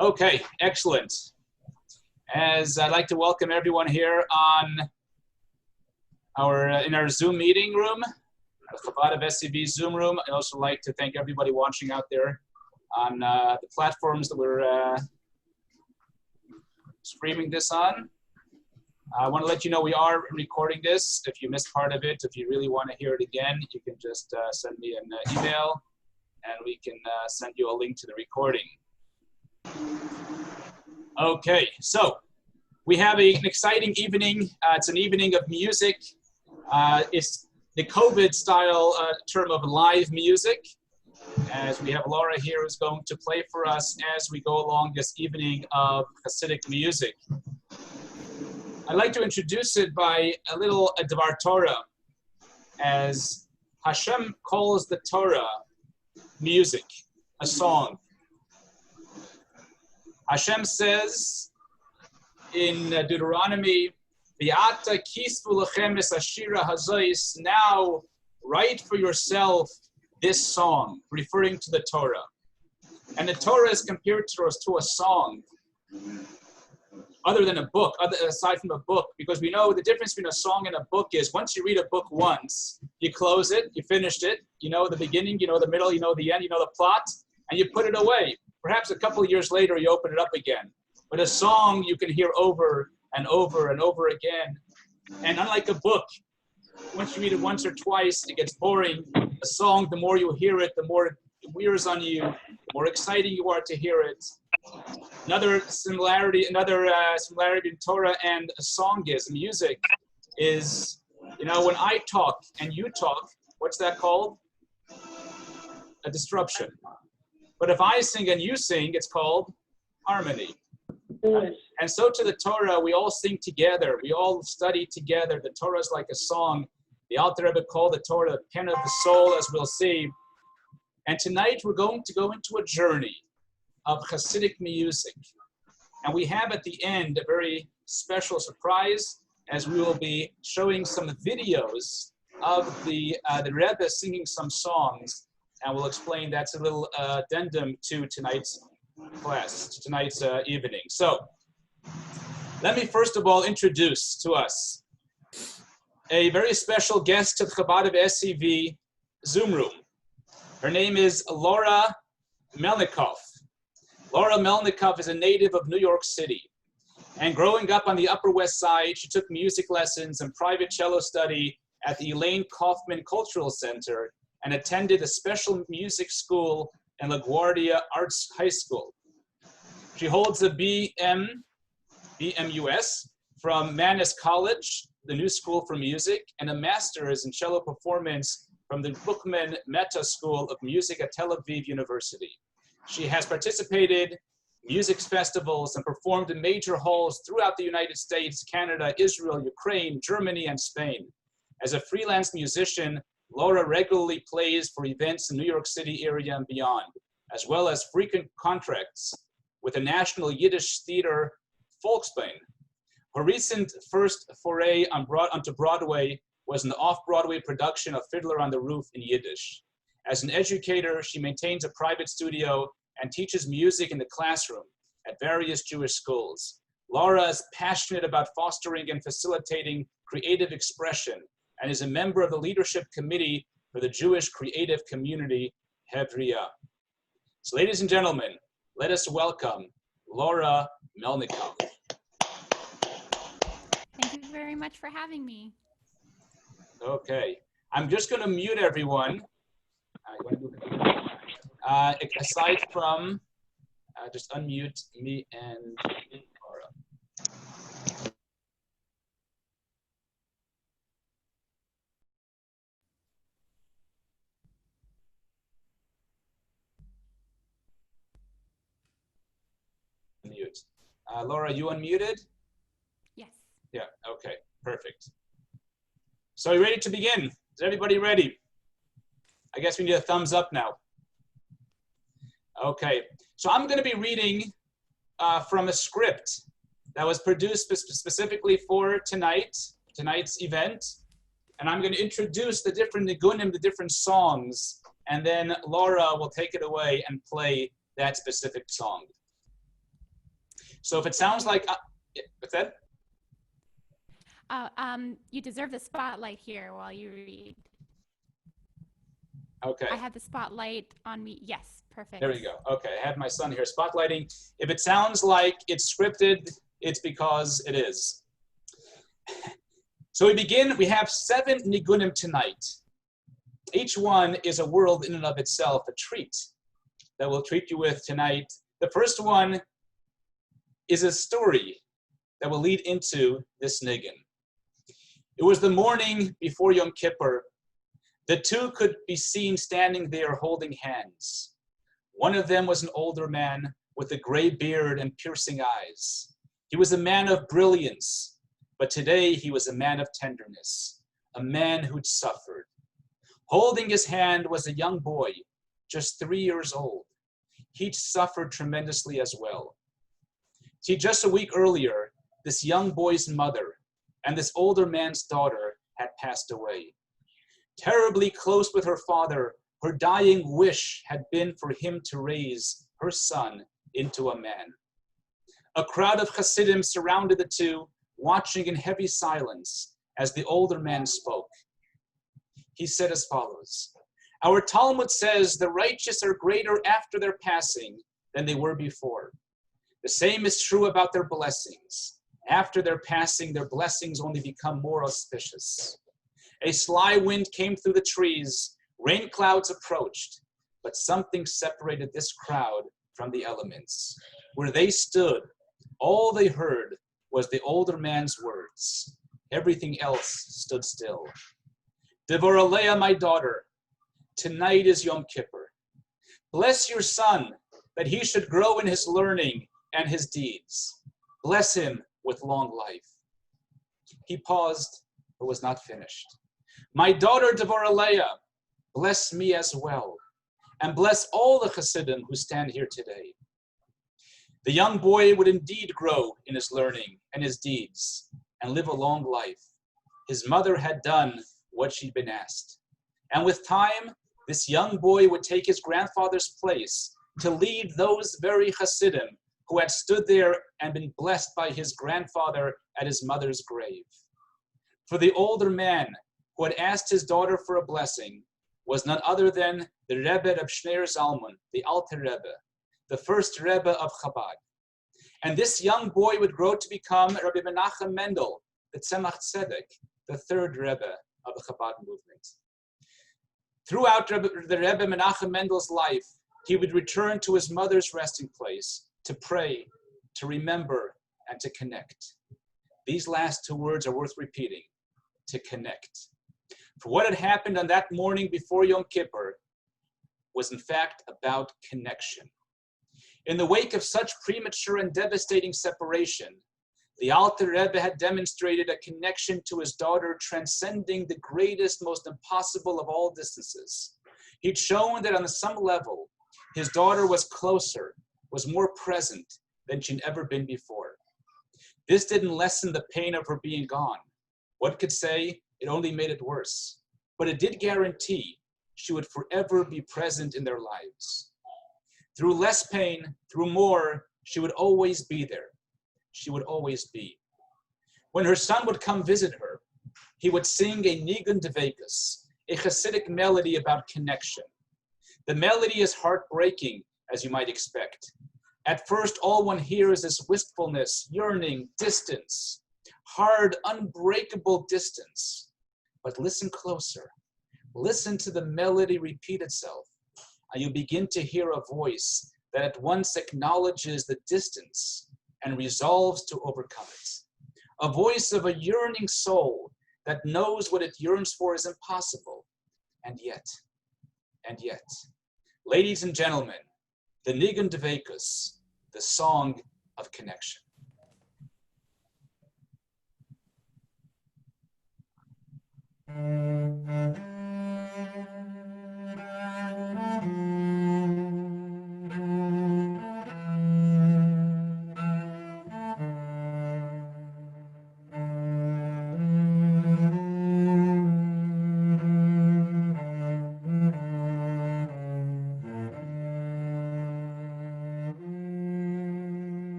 Okay, excellent. As I'd like to welcome everyone here on in our Zoom meeting room, the Chabad of SCV Zoom room. I'd also like to thank everybody watching out there on the platforms that we're streaming this on. I want to let you know we are recording this. If you missed part of it, if you really want to hear it again, you can just send me an email and we can send you a link to the recording. Okay, so we have an exciting evening. It's an evening of music. It's the COVID style term of live music, as we have Laura here who's going to play for us as we go along this evening of Hasidic music. I'd like to introduce it by a little Dvar Torah, as Hashem calls the Torah music, a song. Hashem says in Deuteronomy, "V'ata kisvu lechem es hashira hazois." Now write for yourself this song, referring to the Torah. And the Torah is compared to a song, other than a book, aside from a book, because we know the difference between a song and a book is once you read a book once, you close it, you finished it, you know the beginning, you know the middle, you know the end, you know the plot, and you put it away. Perhaps a couple of years later, you open it up again. But a song you can hear over and over and over again. And unlike a book, once you read it once or twice, it gets boring. A song, the more you hear it, the more it wears on you, the more exciting you are to hear it. Another similarity between Torah and a song is music is, you know, when I talk and you talk, what's that called? A disruption. But if I sing and you sing, it's called harmony. And so to the Torah, we all sing together. We all study together. The Torah is like a song. The Alter Rebbe called the Torah the pen of the soul, as we'll see. And tonight we're going to go into a journey of Hasidic music. And we have at the end a very special surprise, as we will be showing some videos of the Rebbe singing some songs. And we'll explain that's a little addendum to tonight's class, tonight's evening. So let me first of all introduce to us a very special guest to the Chabad of SCV Zoom room. Her name is Laura Melnikov. Laura Melnikov is a native of New York City. And growing up on the Upper West Side, she took music lessons and private cello study at the Elaine Kaufman Cultural Center and attended a special music school in LaGuardia Arts High School. She holds a BMUS from Mannes College, the New School for Music, and a master's in cello performance from the Bookman Mehta School of Music at Tel Aviv University. She has participated in music festivals and performed in major halls throughout the United States, Canada, Israel, Ukraine, Germany, and Spain. As a freelance musician, Laura regularly plays for events in New York City area and beyond, as well as frequent contracts with the National Yiddish Theater Volksbühne. Her recent first foray onto Broadway was an off-Broadway production of Fiddler on the Roof in Yiddish. As an educator, she maintains a private studio and teaches music in the classroom at various Jewish schools. Laura is passionate about fostering and facilitating creative expression and is a member of the leadership committee for the Jewish creative community, Hevriya. So ladies and gentlemen, let us welcome Laura Melnikov. Thank you very much for having me. Okay, I'm just going to mute everyone. Aside from, just unmute me and Laura. Mute. Laura, you unmuted? Yes. Yeah, okay, perfect. So are you ready to begin? Is everybody ready? I guess we need a thumbs up now. Okay, so I'm going to be reading from a script that was produced specifically for tonight's event. And I'm going to introduce the different nigunim, the different songs, and then Laura will take it away and play that specific song. So if it sounds like, what's that? You deserve the spotlight here while you read. Okay. I have the spotlight on me. Yes, perfect. There you go. Okay, I have my son here spotlighting. If it sounds like it's scripted, it's because it is. So we have 7 nigunim tonight. Each one is a world in and of itself, a treat that we'll treat you with tonight. The first one is a story that will lead into this nigun. It was the morning before Yom Kippur. The two could be seen standing there holding hands. One of them was an older man with a gray beard and piercing eyes. He was a man of brilliance, but today he was a man of tenderness, a man who'd suffered. Holding his hand was a young boy, just 3 years old. He'd suffered tremendously as well. See, just a week earlier, this young boy's mother and this older man's daughter had passed away. Terribly close with her father, her dying wish had been for him to raise her son into a man. A crowd of Hasidim surrounded the two, watching in heavy silence as the older man spoke. He said as follows, "Our Talmud says the righteous are greater after their passing than they were before. The same is true about their blessings. After their passing, their blessings only become more auspicious." A sly wind came through the trees, rain clouds approached, but something separated this crowd from the elements. Where they stood, all they heard was the older man's words. Everything else stood still. "Devorah Leah, my daughter, tonight is Yom Kippur. Bless your son, that he should grow in his learning and his deeds. Bless him with long life." He paused, but was not finished. "My daughter Devorah Leah, bless me as well, and bless all the Hasidim who stand here today." The young boy would indeed grow in his learning and his deeds and live a long life. His mother had done what she'd been asked. And with time, this young boy would take his grandfather's place to lead those very Hasidim who had stood there and been blessed by his grandfather at his mother's grave. For the older man who had asked his daughter for a blessing was none other than the Rebbe of Shneir Zalman, the Alter Rebbe, the first Rebbe of Chabad. And this young boy would grow to become Rabbi Menachem Mendel, the Tzemach Tzedek, the third Rebbe of the Chabad movement. Throughout the Rebbe Menachem Mendel's life, he would return to his mother's resting place to pray, to remember, and to connect. These last 2 words are worth repeating, to connect. For what had happened on that morning before Yom Kippur was in fact about connection. In the wake of such premature and devastating separation, the Alter Rebbe had demonstrated a connection to his daughter transcending the greatest, most impossible of all distances. He'd shown that on some level, his daughter was closer, was more present than she'd ever been before. This didn't lessen the pain of her being gone. One could say it only made it worse, but it did guarantee she would forever be present in their lives. Through less pain, through more, she would always be there. She would always be. When her son would come visit her, he would sing a Nigun Dveikus, a Hasidic melody about connection. The melody is heartbreaking, as you might expect. At first, all one hears is wistfulness, yearning, distance, hard, unbreakable distance. But listen closer. Listen to the melody repeat itself, and you begin to hear a voice that at once acknowledges the distance and resolves to overcome it. A voice of a yearning soul that knows what it yearns for is impossible. And yet, ladies and gentlemen, the Nigun Dveikus, the song of connection.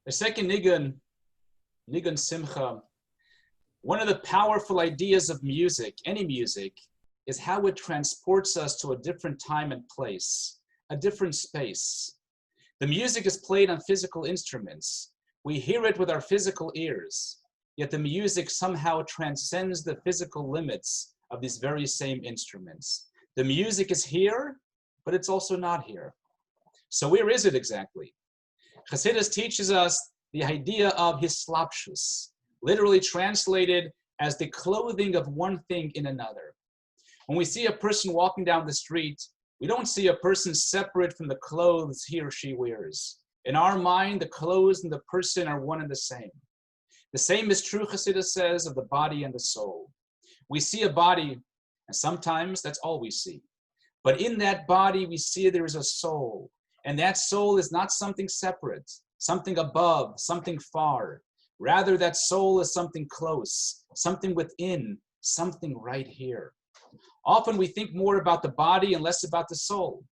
The second nigun, nigun simcha, one of the powerful ideas of music, any music, is how it transports us to a different time and place, a different space. The music is played on physical instruments. We hear it with our physical ears, yet the music somehow transcends the physical limits of these very same instruments. The music is here, but it's also not here. So where is it exactly? Chassidus teaches us the idea of hislapshus, literally translated as the clothing of one thing in another. When we see a person walking down the street, we don't see a person separate from the clothes he or she wears. In our mind, the clothes and the person are one and the same. The same is true, Chassidus says, of the body and the soul. We see a body, and sometimes that's all we see. But in that body, we see there is a soul. And that soul is not something separate, something above, something far. Rather, that soul is something close, something within, something right here. Often we think more about the body and less about the soul.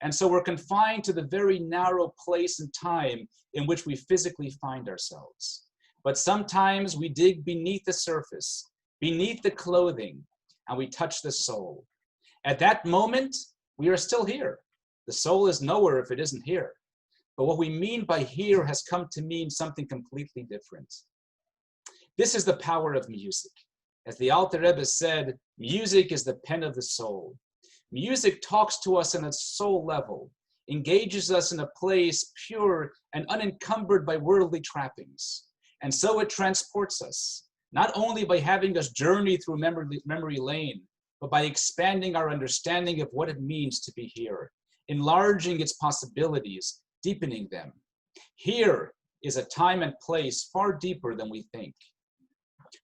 And so we're confined to the very narrow place and time in which we physically find ourselves. But sometimes we dig beneath the surface, beneath the clothing, and we touch the soul. At that moment, we are still here. The soul is nowhere if it isn't here. But what we mean by here has come to mean something completely different. This is the power of music. As the Alter Rebbe said, music is the pen of the soul. Music talks to us on a soul level, engages us in a place pure and unencumbered by worldly trappings. And so it transports us, not only by having us journey through memory lane, but by expanding our understanding of what it means to be here, enlarging its possibilities, deepening them. Here is a time and place far deeper than we think.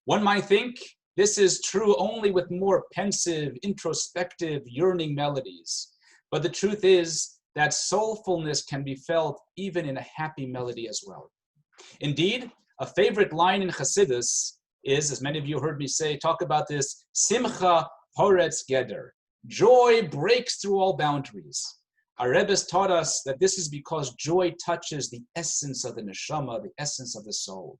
One might think this is true only with more pensive, introspective, yearning melodies. But the truth is that soulfulness can be felt even in a happy melody as well. Indeed, a favorite line in Chassidus is, as many of you heard me say, talk about this, simcha poretz geder. Joy breaks through all boundaries. Our Rebbe's taught us that this is because joy touches the essence of the neshama, the essence of the soul.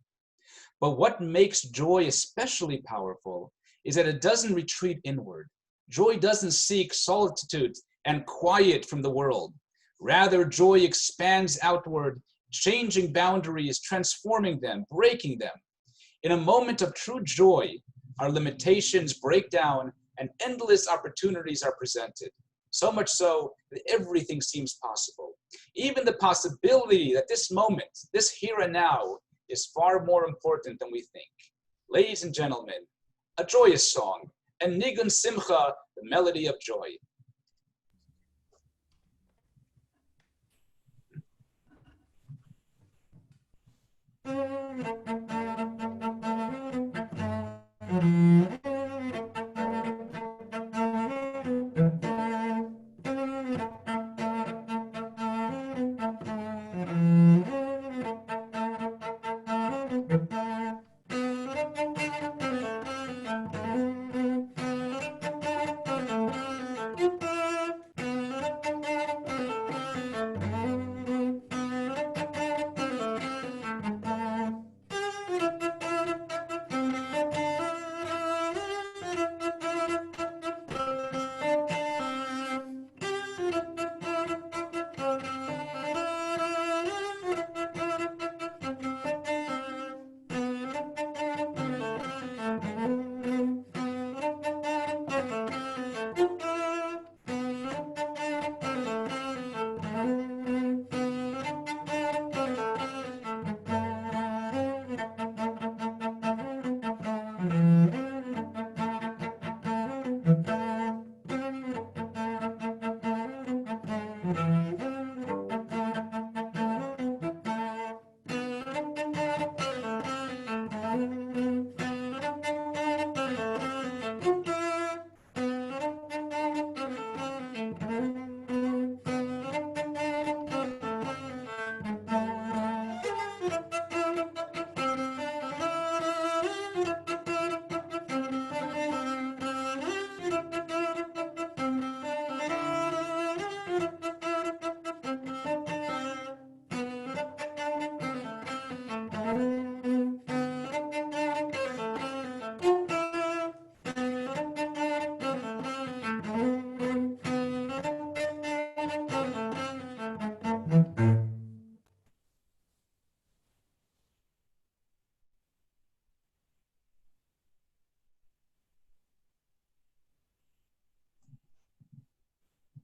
But what makes joy especially powerful is that it doesn't retreat inward. Joy doesn't seek solitude and quiet from the world. Rather, joy expands outward, changing boundaries, transforming them, breaking them. In a moment of true joy, our limitations break down and endless opportunities are presented. So much so that everything seems possible. Even the possibility that this moment, this here and now, is far more important than we think. Ladies and gentlemen, a joyous song, and Nigun Simcha, the melody of joy.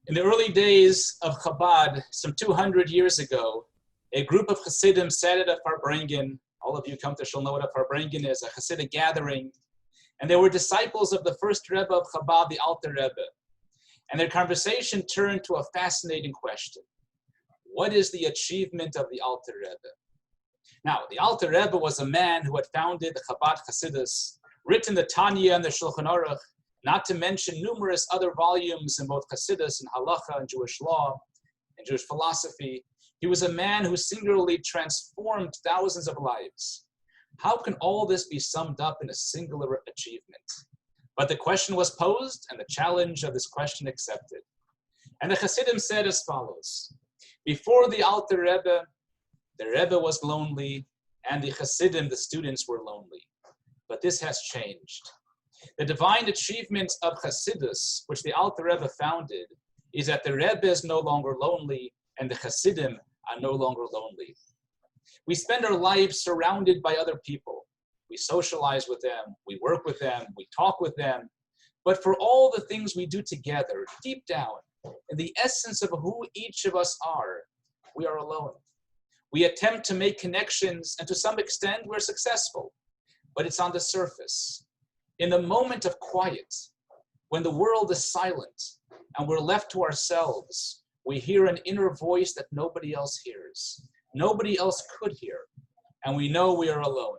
In the early days of Chabad, some 200 years ago, a group of Hasidim sat at a Farbrengen. All of you come to shall know what a Farbrengen is, a Hasidic gathering. And they were disciples of the first Rebbe of Chabad, the Alter Rebbe. And their conversation turned to a fascinating question. What is the achievement of the Alter Rebbe? Now, the Alter Rebbe was a man who had founded the Chabad Hasidus, written the Tanya and the Shulchan Aruch, not to mention numerous other volumes in both Hasidus and Halacha and Jewish law and Jewish philosophy. He was a man who singularly transformed thousands of lives. How can all this be summed up in a singular achievement? But the question was posed, and the challenge of this question accepted. And the Hasidim said as follows. Before the Alter Rebbe, the Rebbe was lonely, and the Hasidim, the students, were lonely. But this has changed. The divine achievement of Hasidus, which the Alter Rebbe founded, is that the Rebbe is no longer lonely, and the Hasidim are no longer lonely. We spend our lives surrounded by other people. We socialize with them, we work with them, we talk with them. But for all the things we do together, deep down, in the essence of who each of us are, we are alone. We attempt to make connections, and to some extent, we're successful. But it's on the surface. In the moment of quiet, when the world is silent, and we're left to ourselves, we hear an inner voice that nobody else hears. Nobody else could hear, and we know we are alone.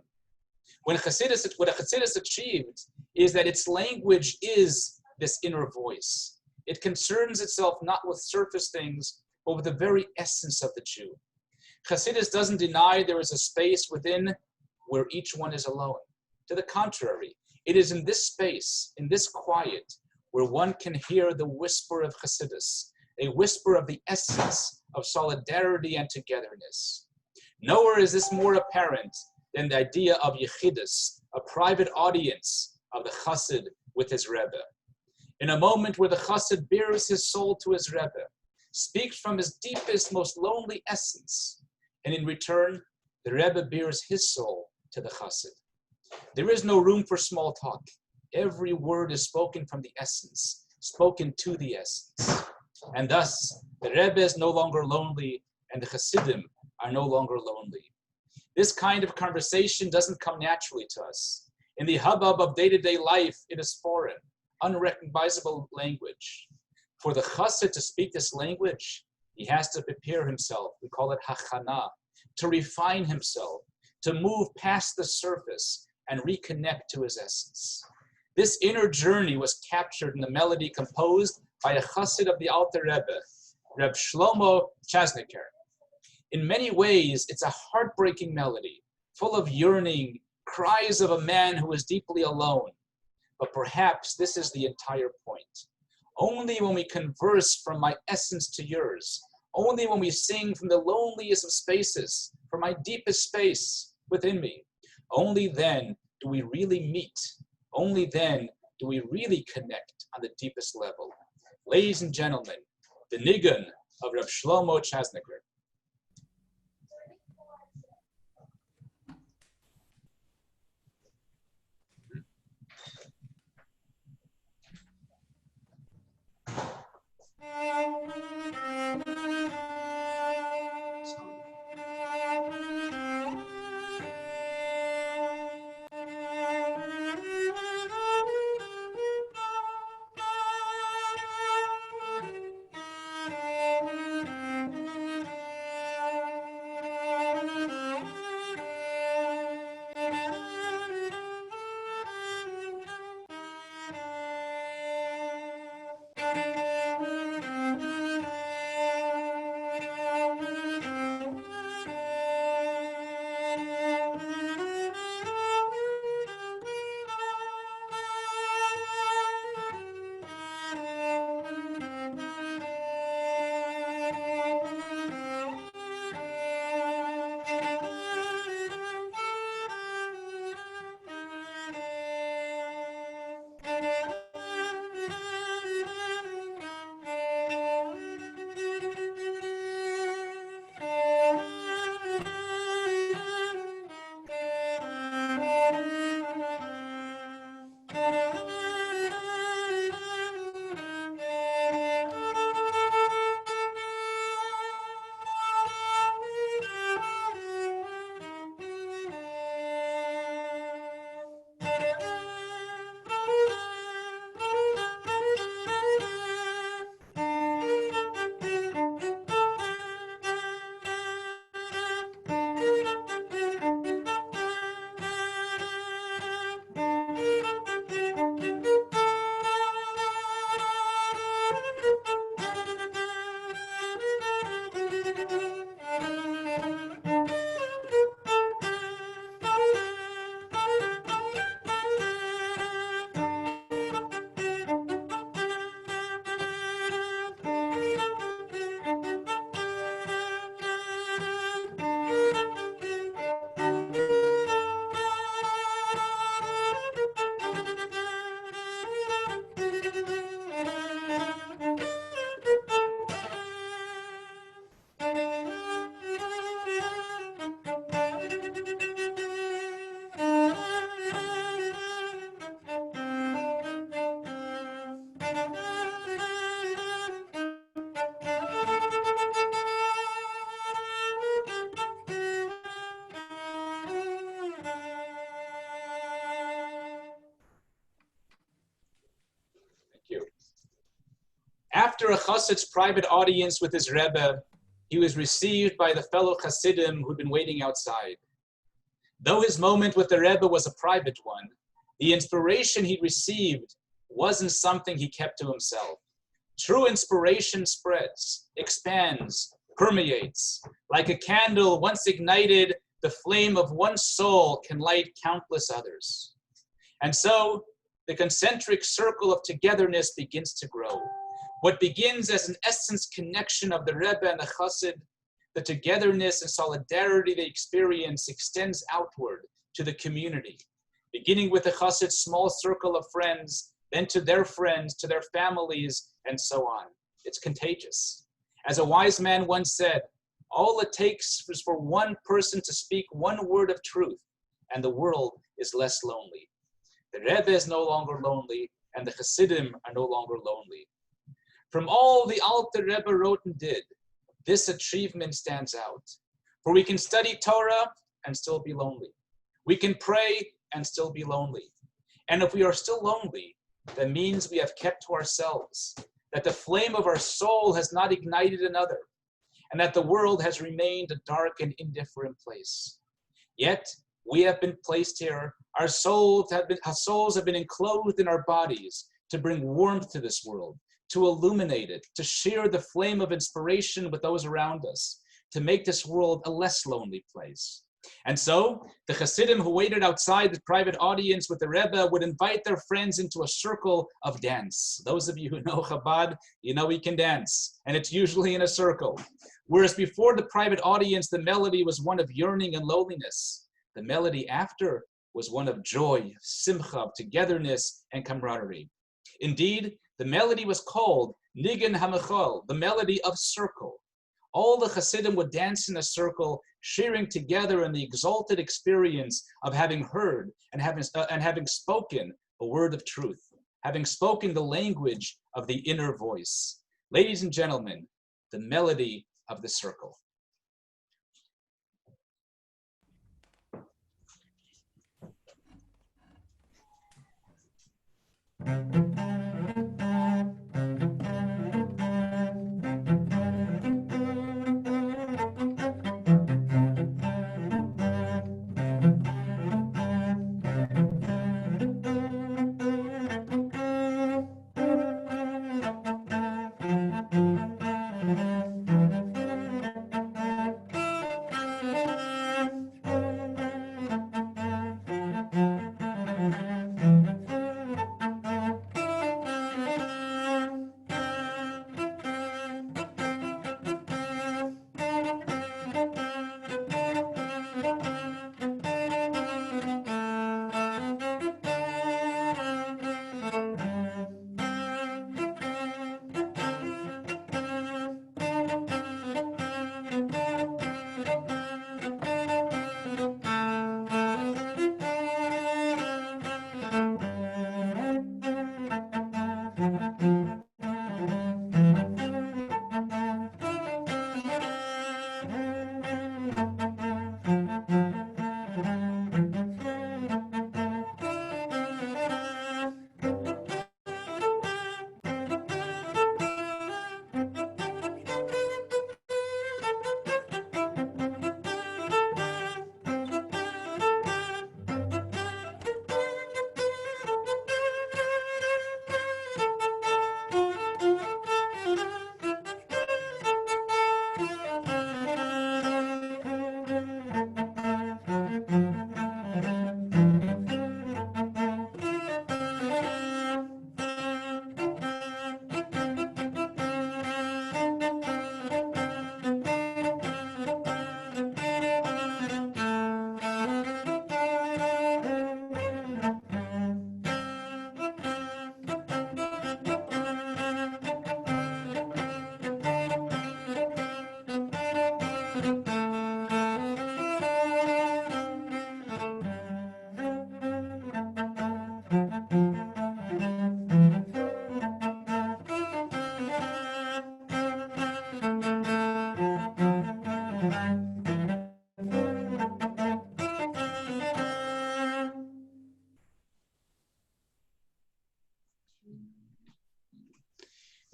What a Chassidus achieved is that its language is this inner voice. It concerns itself not with surface things, but with the very essence of the Jew. Chassidus doesn't deny there is a space within where each one is alone. To the contrary, it is in this space, in this quiet, where one can hear the whisper of Chassidus, a whisper of the essence of solidarity and togetherness. Nowhere is this more apparent than the idea of Yechidus, a private audience of the Chassid with his Rebbe. In a moment where the Chassid bears his soul to his Rebbe, speaks from his deepest, most lonely essence, and in return, the Rebbe bears his soul to the Chassid. There is no room for small talk. Every word is spoken from the essence, spoken to the essence. And thus, the Rebbe is no longer lonely, and the Hasidim are no longer lonely. This kind of conversation doesn't come naturally to us. In the hubbub of day-to-day life, it is foreign, unrecognizable language. For the Chassid to speak this language, he has to prepare himself. We call it hachana, to refine himself, to move past the surface and reconnect to his essence. This inner journey was captured in the melody composed by a Chassid of the Alter Rebbe, Reb Shlomo Chazniker. In many ways, it's a heartbreaking melody, full of yearning, cries of a man who is deeply alone. But perhaps this is the entire point. Only when we converse from my essence to yours, only when we sing from the loneliest of spaces, from my deepest space within me, only then do we really meet. Only then do we really connect on the deepest level. Ladies and gentlemen, the Nigun of Reb Shlomo Chazniker. After a chassid's private audience with his Rebbe, he was received by the fellow chassidim who'd been waiting outside. Though his moment with the Rebbe was a private one, the inspiration he received wasn't something he kept to himself. True inspiration spreads, expands, permeates. Like a candle, once ignited, the flame of one soul can light countless others. And so, the concentric circle of togetherness begins to grow. What begins as an essence connection of the Rebbe and the Chassid, the togetherness and solidarity they experience extends outward to the community, beginning with the Chassid's small circle of friends, then to their friends, to their families, and so on. It's contagious. As a wise man once said, all it takes is for one person to speak one word of truth, and the world is less lonely. The Rebbe is no longer lonely, and the Chassidim are no longer lonely. From all the Alter Rebbe wrote and did, this achievement stands out. For we can study Torah and still be lonely. We can pray and still be lonely. And if we are still lonely, that means we have kept to ourselves, that the flame of our soul has not ignited another, and that the world has remained a dark and indifferent place. Yet, we have been placed here, our souls have been enclosed in our bodies to bring warmth to this world, to illuminate it, to share the flame of inspiration with those around us, to make this world a less lonely place. And so, the Hasidim who waited outside the private audience with the Rebbe would invite their friends into a circle of dance. Those of you who know Chabad, you know we can dance, and it's usually in a circle. Whereas before the private audience, the melody was one of yearning and loneliness. The melody after was one of joy, simcha, togetherness, and camaraderie. Indeed, the melody was called Nigan HaMechol, the melody of circle. All the Hasidim would dance in a circle, sharing together in the exalted experience of having heard and having spoken a word of truth, having spoken the language of the inner voice. Ladies and gentlemen, the melody of the circle.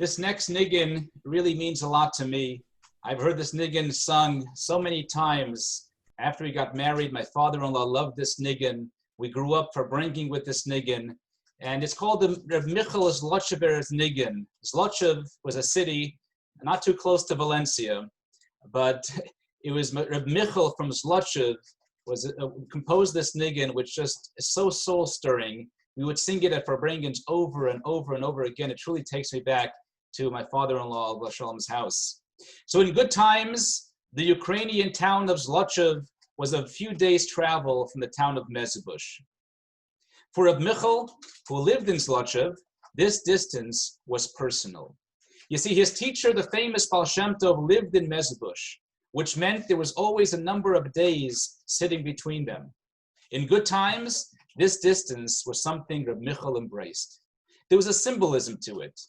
This next niggin really means a lot to me. I've heard this niggin sung so many times. After we got married, my father-in-law loved this niggin. We grew up bringing with this niggin. And it's called the Reb Michal Zlotchever's niggin. Zlotchev was a city not too close to Valencia, but it was Reb Michal from Zlotchev composed this niggin, which just is so soul-stirring. We would sing it at Farbrengens over and over and over again. It truly takes me back to my father-in-law, Shalom's house. So in good times, the Ukrainian town of Zlotchev was a few days' travel from the town of Mezibush. For Reb Michal, who lived in Zlotchev, this distance was personal. You see, his teacher, the famous Baal Shem Tov, lived in Mezibush, which meant there was always a number of days sitting between them. In good times, this distance was something Reb Michal embraced. There was a symbolism to it.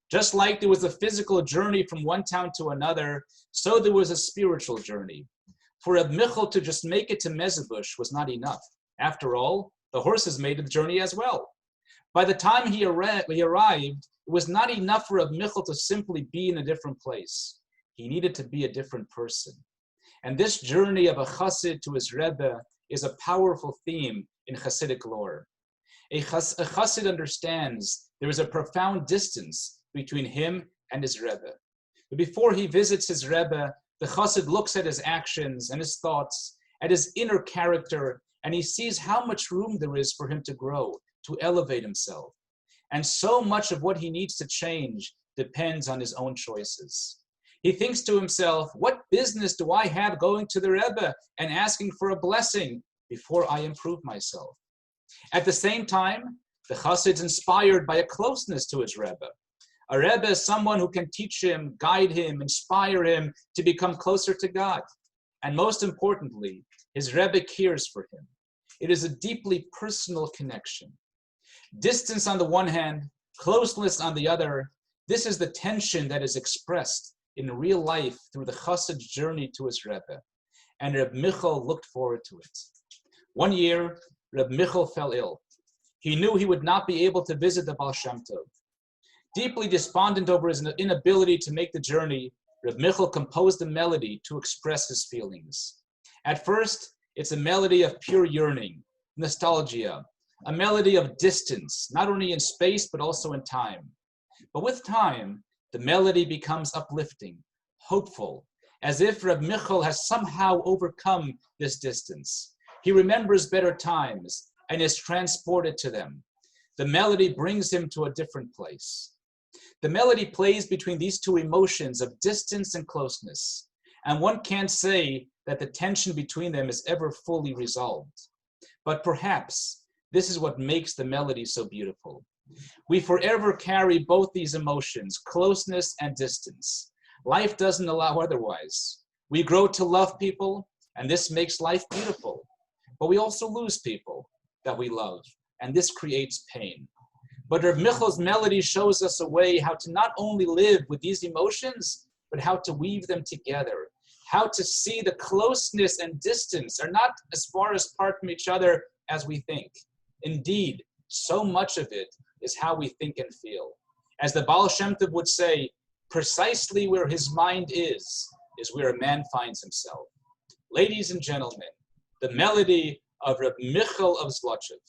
Just like there was a physical journey from one town to another, so there was a spiritual journey. For Reb Michal to just make it to Mezibush was not enough. After all, the horses made the journey as well. By the time he arrived, it was not enough for Reb Michal to simply be in a different place. He needed to be a different person. And this journey of a chassid to his Rebbe is a powerful theme in Hasidic lore. A chassid understands there is a profound distance between him and his Rebbe. But before he visits his Rebbe, the chassid looks at his actions and his thoughts, at his inner character, and he sees how much room there is for him to grow, to elevate himself. And so much of what he needs to change depends on his own choices. He thinks to himself, what business do I have going to the Rebbe and asking for a blessing before I improve myself? At the same time, the chassid is inspired by a closeness to his Rebbe. A Rebbe is someone who can teach him, guide him, inspire him to become closer to God. And most importantly, his Rebbe cares for him. It is a deeply personal connection. Distance on the one hand, closeness on the other, this is the tension that is expressed in real life through the chassid's journey to his Rebbe. And Reb Michal looked forward to it. One year, Reb Michal fell ill. He knew he would not be able to visit the Baal Shem Tov. Deeply despondent over his inability to make the journey, Reb Michal composed a melody to express his feelings. At first, it's a melody of pure yearning, nostalgia, a melody of distance, not only in space, but also in time. But with time, the melody becomes uplifting, hopeful, as if Reb Michal has somehow overcome this distance. He remembers better times and is transported to them. The melody brings him to a different place. The melody plays between these two emotions of distance and closeness, and one can't say that the tension between them is ever fully resolved. But perhaps this is what makes the melody so beautiful. We forever carry both these emotions, closeness and distance. Life doesn't allow otherwise. We grow to love people, and this makes life beautiful. But we also lose people that we love, and this creates pain. But Reb Michal's melody shows us a way how to not only live with these emotions, but how to weave them together, how to see the closeness and distance are not as far apart from each other as we think. Indeed, so much of it is how we think and feel. As the Baal Shem Tov would say, precisely where his mind is where a man finds himself. Ladies and gentlemen, the melody of Reb Michal of Zlotchev.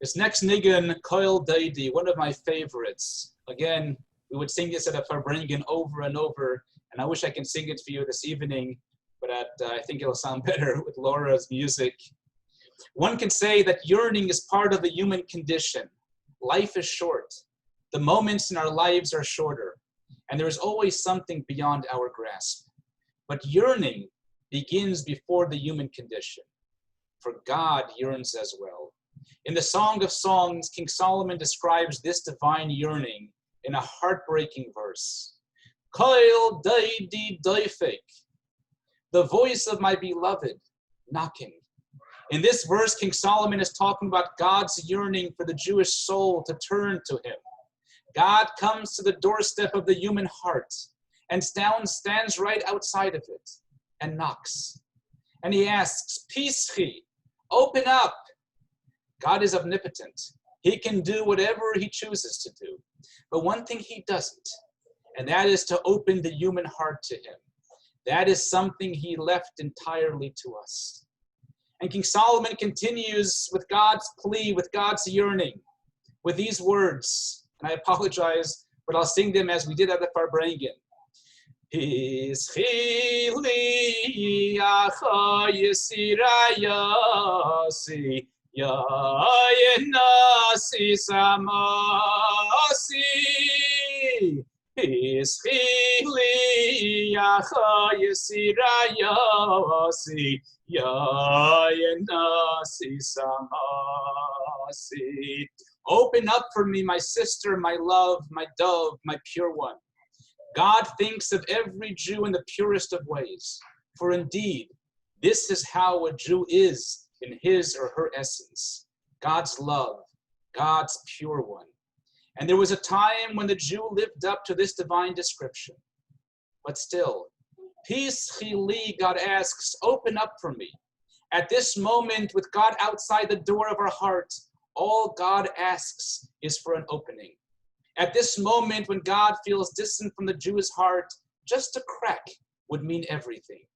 This next nigun, Koil Daidi, one of my favorites. Again, we would sing this at a Farbrengen over and over, and I wish I can sing it for you this evening, but I think it'll sound better with Laura's music. One can say that yearning is part of the human condition. Life is short. The moments in our lives are shorter, and there is always something beyond our grasp. But yearning begins before the human condition, for God yearns as well. In the Song of Songs, King Solomon describes this divine yearning in a heartbreaking verse. Koil daidi doifek, the voice of my beloved knocking. In this verse, King Solomon is talking about God's yearning for the Jewish soul to turn to him. God comes to the doorstep of the human heart and stands right outside of it and knocks. And he asks, Pischi, open up. God is omnipotent. He can do whatever he chooses to do. But one thing he doesn't, and that is to open the human heart to him. That is something he left entirely to us. And King Solomon continues with God's plea, with God's yearning, with these words. And I apologize, but I'll sing them as we did at the Farbrengen. Pischi li acha yisirayasi yayenasi samasi. Pischi li acha yisirayasi yayenasi samasi. Open up for me, my sister, my love, my dove, my pure one. God thinks of every Jew in the purest of ways. For indeed, this is how a Jew is in his or her essence. God's love, God's pure one. And there was a time when the Jew lived up to this divine description. But still, peace chili, God asks, open up for me. At this moment, with God outside the door of our heart, all God asks is for an opening. At this moment, when God feels distant from the Jew's heart, just a crack would mean everything.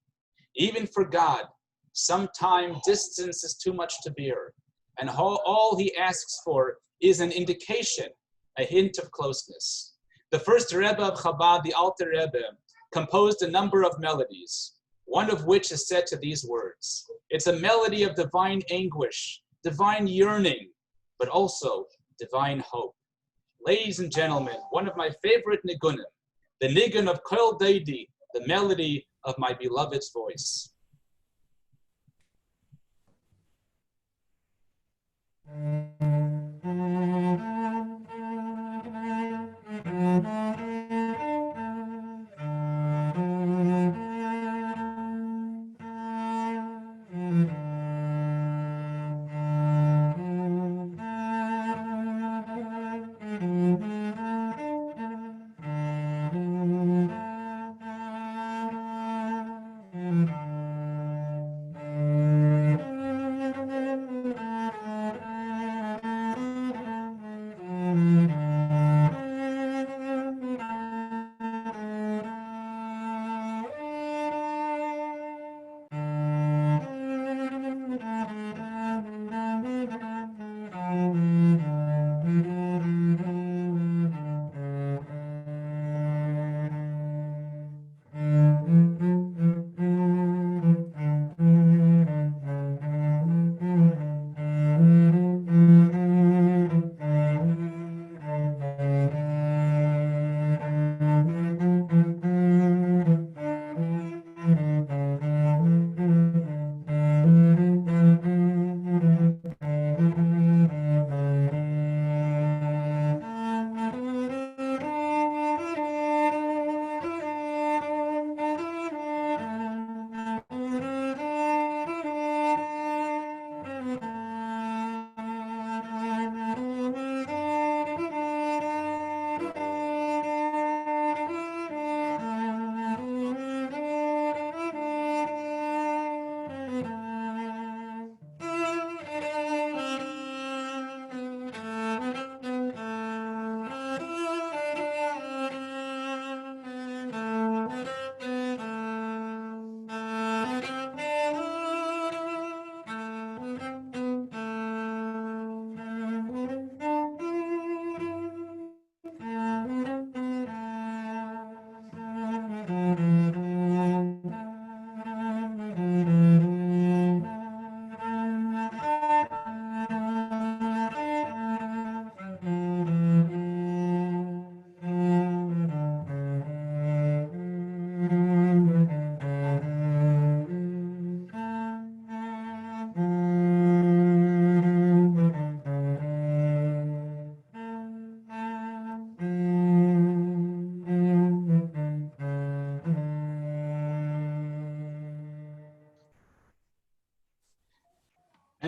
Even for God, sometimes distance is too much to bear, and all he asks for is an indication, a hint of closeness. The first Rebbe of Chabad, the Alter Rebbe, composed a number of melodies, one of which is set to these words. It's a melody of divine anguish, divine yearning, but also divine hope. Ladies and gentlemen, one of my favorite nigunim, the nigun of Koil Daidi, the melody of my beloved's voice.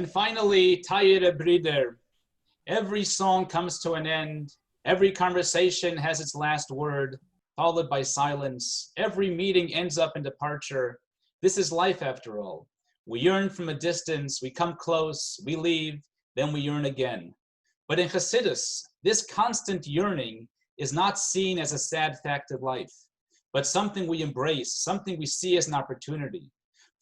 And finally, Tayere Brider. Every song comes to an end. Every conversation has its last word, followed by silence. Every meeting ends up in departure. This is life after all. We yearn from a distance, we come close, we leave, then we yearn again. But in Hasidus, this constant yearning is not seen as a sad fact of life, but something we embrace, something we see as an opportunity.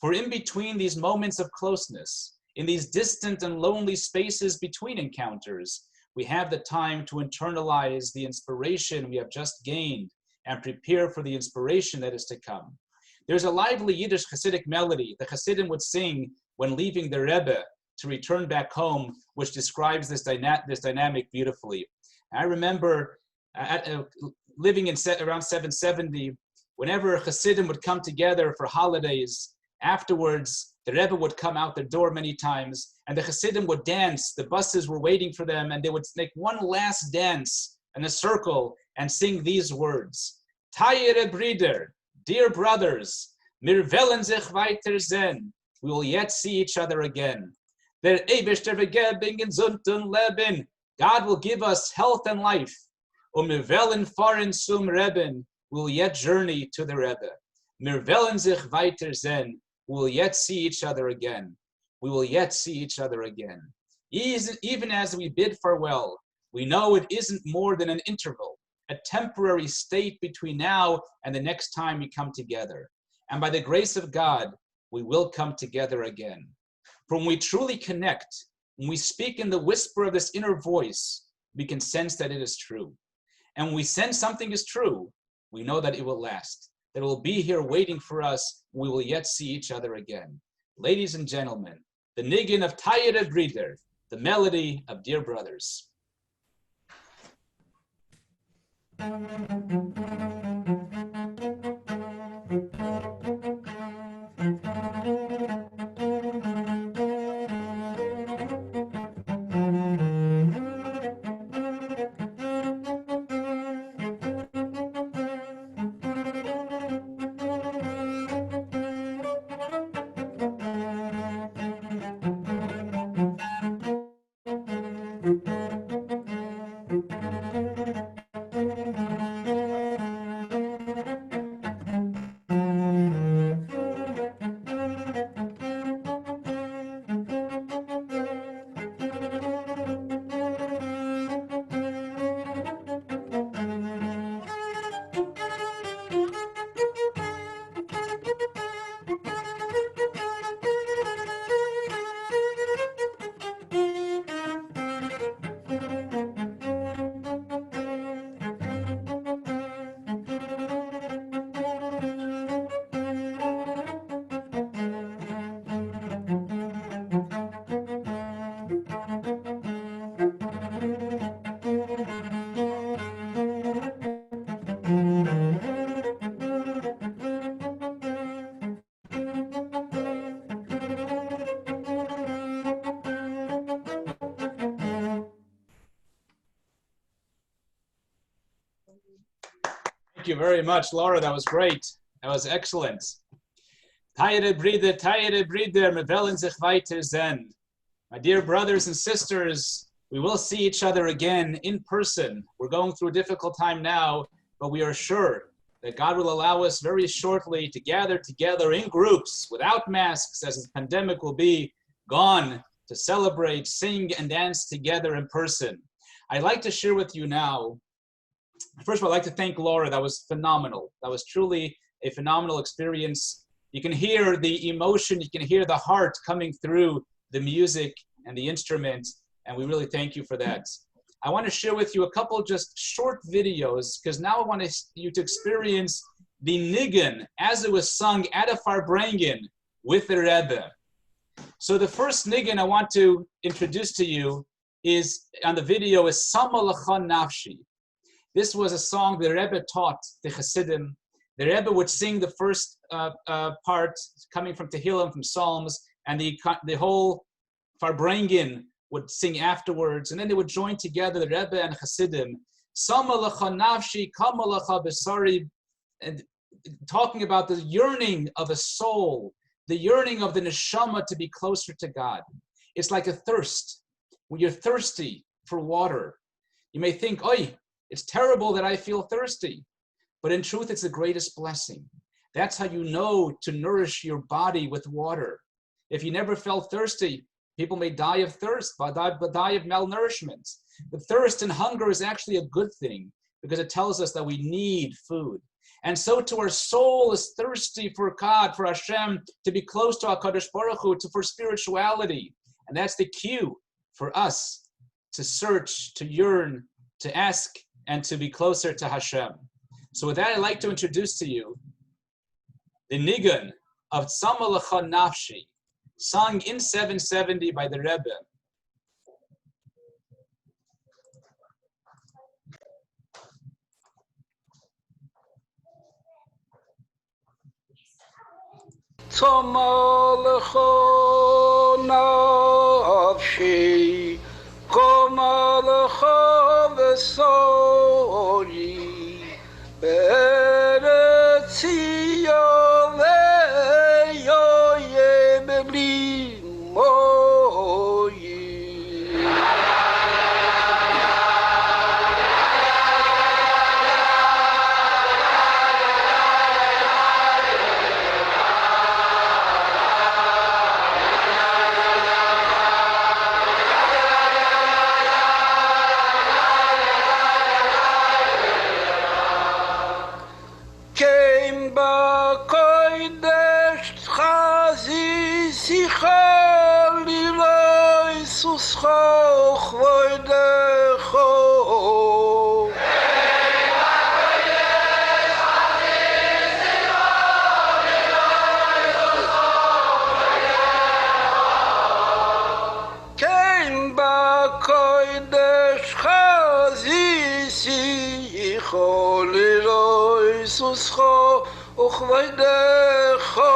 For in between these moments of closeness, in these distant and lonely spaces between encounters, we have the time to internalize the inspiration we have just gained and prepare for the inspiration that is to come. There's a lively Yiddish Hasidic melody the Hasidim would sing when leaving the Rebbe to return back home, which describes this dynamic beautifully. I remember living in around 770, whenever Hasidim would come together for holidays, afterwards, the Rebbe would come out the door many times, and the Hasidim would dance. The buses were waiting for them, and they would make one last dance in a circle and sing these words. Tayere Brider, dear brothers, mir wollen sich weiter sehen. We will yet see each other again. Der Eibishter vergebing in Gesund Leben. God will give us health and life. Mir wollen fahren zum Rebben. We will yet journey to the Rebbe. Mir wollen sich weiter sehen. We will yet see each other again. We will yet see each other again. Even as we bid farewell, we know it isn't more than an interval, a temporary state between now and the next time we come together. And by the grace of God, we will come together again. For when we truly connect, when we speak in the whisper of this inner voice, we can sense that it is true. And when we sense something is true, we know that it will last, that it will be here waiting for us. We will yet see each other again. Ladies and gentlemen, the niggin of Tayere Brider, the melody of Dear Brothers. Thank you very much, Laura. That was great. That was excellent. Tayere Brider, mir wollen sich weiter sehen. My dear brothers and sisters, we will see each other again in person. We're going through a difficult time now, but we are sure that God will allow us very shortly to gather together in groups without masks, as the pandemic will be gone, to celebrate, sing, and dance together in person. I'd like to share with you now. First of all, I'd like to thank Laura. That was phenomenal. That was truly a phenomenal experience. You can hear the emotion, you can hear the heart coming through the music and the instrument, and we really thank you for that. I want to share with you a couple just short videos, because now I want you to experience the niggun as it was sung at a Farbrengen with the Rebbe. So the first niggun I want to introduce to you is, on the video, is Sama L'cha Nafshi. This was a song the Rebbe taught the Hasidim. The Rebbe would sing the first part coming from Tehillim, from Psalms, and the whole Farbrengen would sing afterwards, and then they would join together, the Rebbe and Hasidim. Sama L'cha Nafshi, Kama L'cha Besari, and talking about the yearning of a soul, the yearning of the neshama to be closer to God. It's like a thirst. When you're thirsty for water, you may think, "Oy, it's terrible that I feel thirsty." But in truth, it's the greatest blessing. That's how you know to nourish your body with water. If you never felt thirsty, people may die of thirst, but die of malnourishment. But thirst and hunger is actually a good thing because it tells us that we need food. And so too, our soul is thirsty for God, for Hashem, to be close to HaKadosh Baruch Hu, for spirituality. And that's the cue for us to search, to yearn, to ask, and to be closer to Hashem. So with that, I'd like to introduce to you the Nigun of Tzama Lecha Nafshi, sung in 770 by the Rebbe. Tzama lecha nafshi, koma lecha v'sori, be'eretz Tziyon le'yoyeh b'bli moyi. Came back kodesh chazi sicha liloi suscha chvoidecho. Came back kodesh chazi sicha liloi suscha uchvoidecho.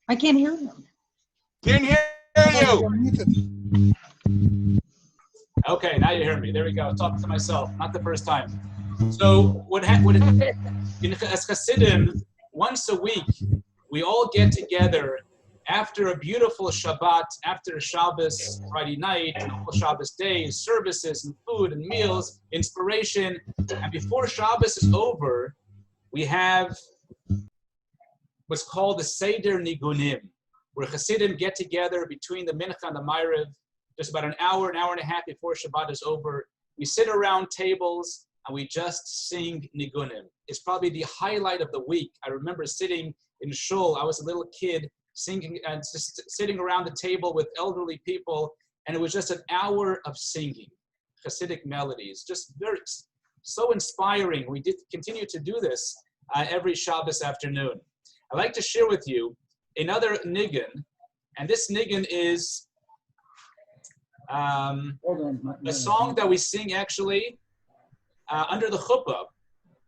I can't hear him. Can't hear you. Okay, now you hear me. There we go. Talking to myself, not the first time. So what in Hasidim, once a week, we all get together after a beautiful Shabbat, after Shabbos, Friday night, and all Shabbos days, services and food and meals, inspiration. And before Shabbos is over, we have what's called the Seder Nigunim, where Hasidim get together between the Mincha and the Ma'ariv, just about an hour and a half before Shabbat is over. We sit around tables and we just sing nigunim. It's probably the highlight of the week. I remember sitting in shul. I was a little kid singing and just sitting around the table with elderly people, and it was just an hour of singing Hasidic melodies, just so inspiring. We did continue to do this every Shabbos afternoon. I'd like to share with you another nigun, and this nigun is a song that we sing actually under the chuppah.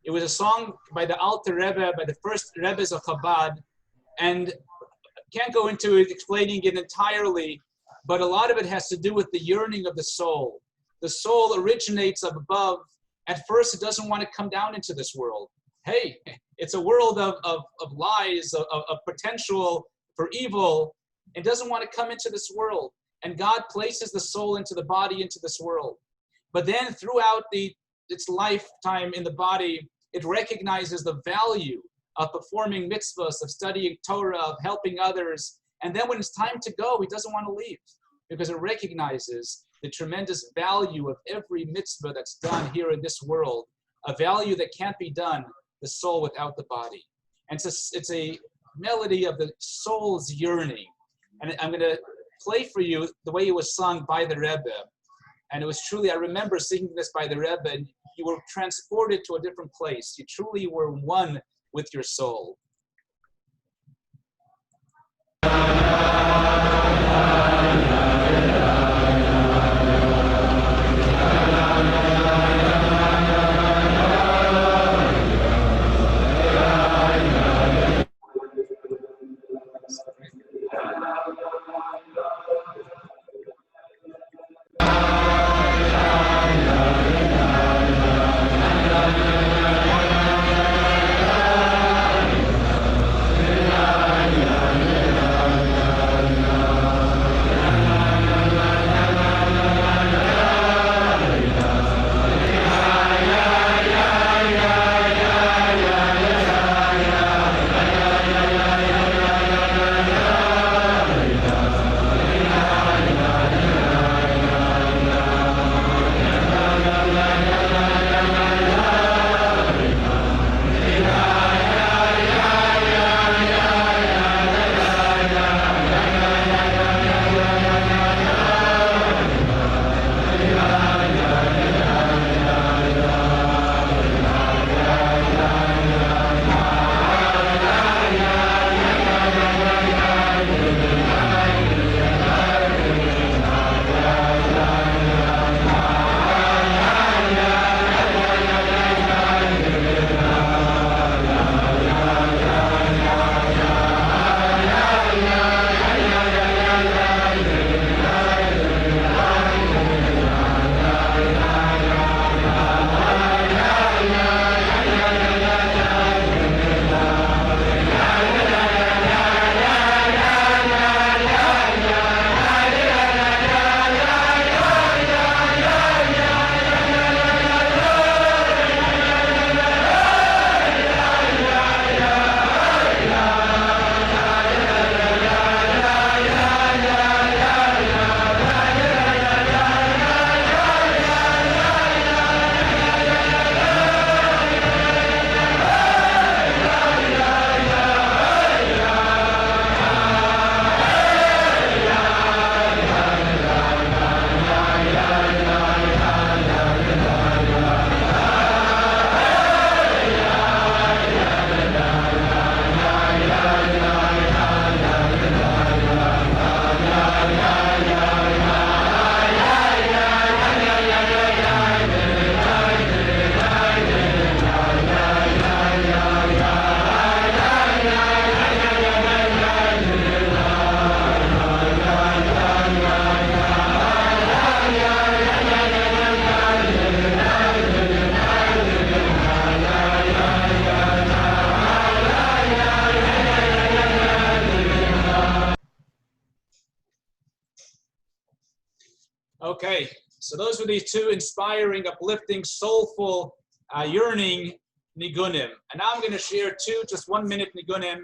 It was a song by the Alter Rebbe, by the first Rebbes of Chabad, and can't go into it, explaining it entirely, but a lot of it has to do with the yearning of the soul. The soul originates up above. At first, it doesn't want to come down into this world. Hey, it's a world of lies, of potential for evil. It doesn't want to come into this world. And God places the soul into the body, into this world. But then throughout its lifetime in the body, it recognizes the value of performing mitzvahs, of studying Torah, of helping others. And then when it's time to go, it doesn't want to leave because it recognizes the tremendous value of every mitzvah that's done here in this world, a value that can't be done, the soul without the body. And it's a melody of the soul's yearning. And I'm going to play for you the way it was sung by the Rebbe. And it was truly, I remember singing this by the Rebbe, and you were transported to a different place. You truly were one with your soul. Okay, so those were these two inspiring, uplifting, soulful, yearning nigunim. And now I'm going to share just 1 minute nigunim.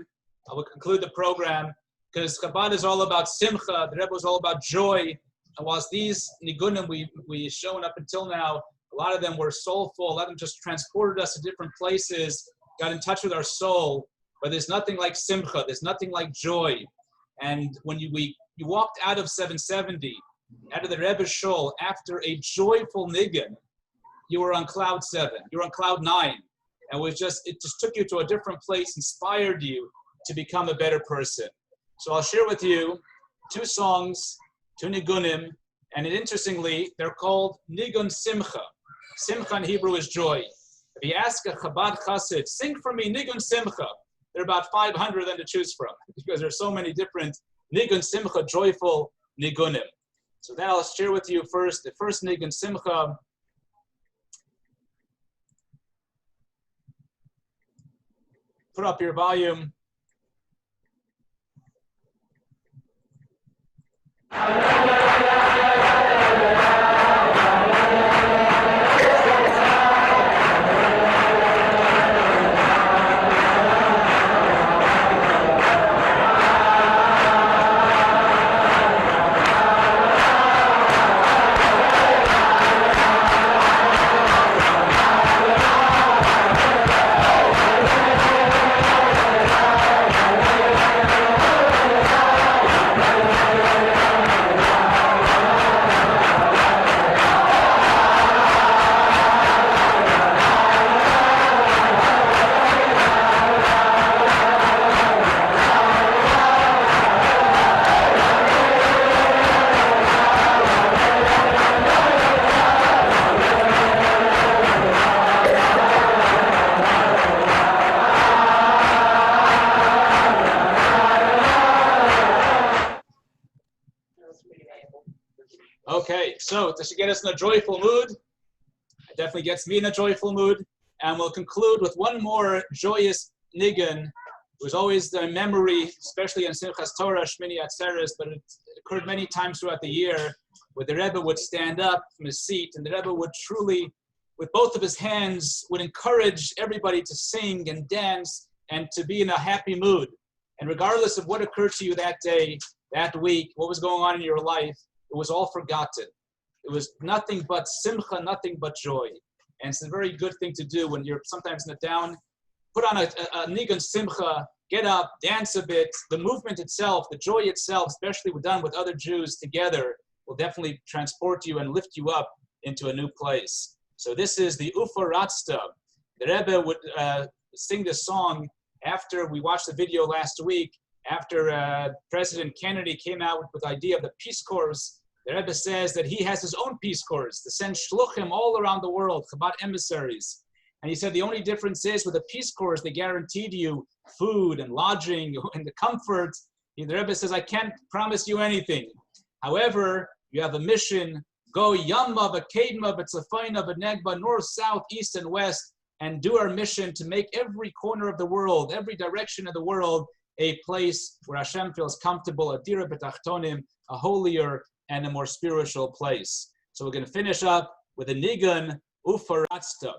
I will conclude the program because Chabad is all about simcha. The Rebbe was all about joy. And whilst these nigunim we've shown up until now, a lot of them were soulful. A lot of them just transported us to different places, got in touch with our soul. But there's nothing like simcha. There's nothing like joy. And when you walked out of 770, out of the Rebbe's shul, after a joyful nigun, you were on cloud 7. You were on cloud 9. And it just took you to a different place, inspired you to become a better person. So I'll share with you 2 songs, 2 nigunim, and interestingly, they're called nigun simcha. Simcha in Hebrew is joy. If you ask a Chabad Chassid, sing for me nigun simcha, there are about 500 then to choose from, because there's so many different nigun simcha, joyful nigunim. So then I'll share with you first, the first nigun simcha. Put up your volume. Okay, so this should get us in a joyful mood. It definitely gets me in a joyful mood. And we'll conclude with one more joyous nigun. It was always the memory, especially in Simchas Torah, Shmini Atzeres, but it occurred many times throughout the year, where the Rebbe would stand up from his seat, and the Rebbe would truly, with both of his hands, would encourage everybody to sing and dance and to be in a happy mood. And regardless of what occurred to you that day, that week, what was going on in your life, it was all forgotten. It was nothing but simcha, nothing but joy. And it's a very good thing to do when you're sometimes in a down. Put on a nigun simcha, get up, dance a bit. The movement itself, the joy itself, especially when done with other Jews together, will definitely transport you and lift you up into a new place. So this is the Ufa Ratzta. The Rebbe would sing this song after we watched the video last week, after President Kennedy came out with the idea of the Peace Corps. The Rebbe says that he has his own Peace Corps to send shluchim all around the world, Chabad emissaries. And he said the only difference is with the Peace Corps, they guaranteed you food and lodging and the comfort. The Rebbe says, I can't promise you anything. However, you have a mission, go Yamma, Kedma, Tzafayna, Negba, north, south, east, and west, and do our mission to make every corner of the world, every direction of the world, a place where Hashem feels comfortable, a dira betachtonim, a holier and a more spiritual place. So we're going to finish up with a nigun ufaratzta.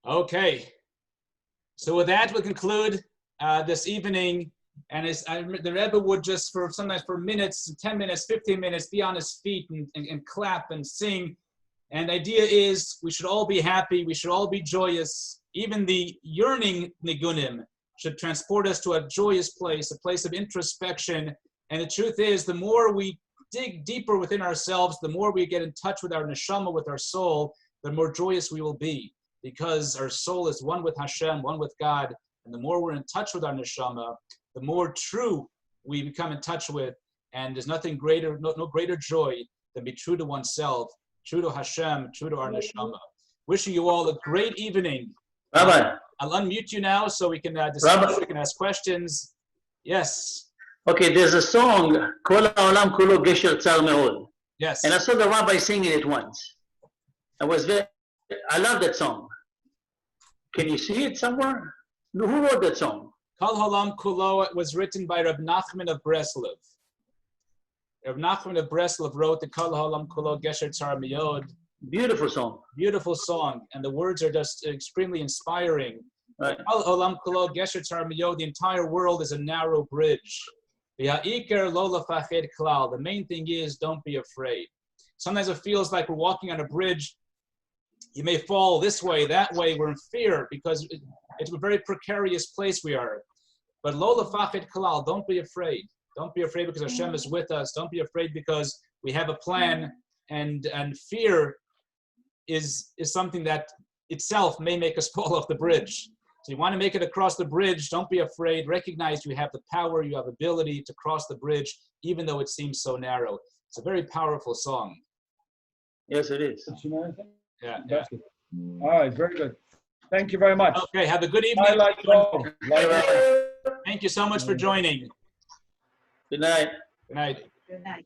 Okay, so with that, we'll conclude this evening. And the Rebbe would just sometimes for minutes, 10 minutes, 15 minutes, be on his feet and clap and sing. And the idea is we should all be happy. We should all be joyous. Even the yearning nigunim should transport us to a joyous place, a place of introspection. And the truth is, the more we dig deeper within ourselves, the more we get in touch with our neshama, with our soul, the more joyous we will be, because our soul is one with Hashem, one with God. And the more we're in touch with our neshama, the more true we become in touch with. And there's nothing greater, no greater joy than be true to oneself, true to Hashem, true to our neshama. Wishing you all a great evening. Rabbi. I'll unmute you now so we can discuss, we can ask questions. Yes. Okay, there's a song, Kol Ha'olam Kulo Gesher Tzar Me'od. Yes. And I saw the rabbi singing it once. I love that song. Can you see it somewhere? Who wrote that song? Kol Ha'olam Kulo was written by Reb Nachman of Breslov. Reb Nachman of Breslov wrote the Kol Ha'olam Kulo Gesher Tzar Me'od. Beautiful song. Beautiful song, and the words are just extremely inspiring. Right. Kol Ha'olam Kulo Gesher Tzar Me'od. The entire world is a narrow bridge. V'ha'ikar lo lefachid klal. The main thing is, don't be afraid. Sometimes it feels like we're walking on a bridge. You may fall this way, that way. We're in fear because it's a very precarious place we are. But lo lefachid klal. Don't be afraid. Don't be afraid because Hashem is with us. Don't be afraid because we have a plan. And fear is something that itself may make us fall off the bridge. So you want to make it across the bridge, don't be afraid. Recognize you have the power, you have ability to cross the bridge, even though it seems so narrow. It's a very powerful song. Yes, it is. Yeah. All right, very good. Thank you very much. Okay, have a good evening. I like both. Thank you so much for joining. Good night. Good night. Good night.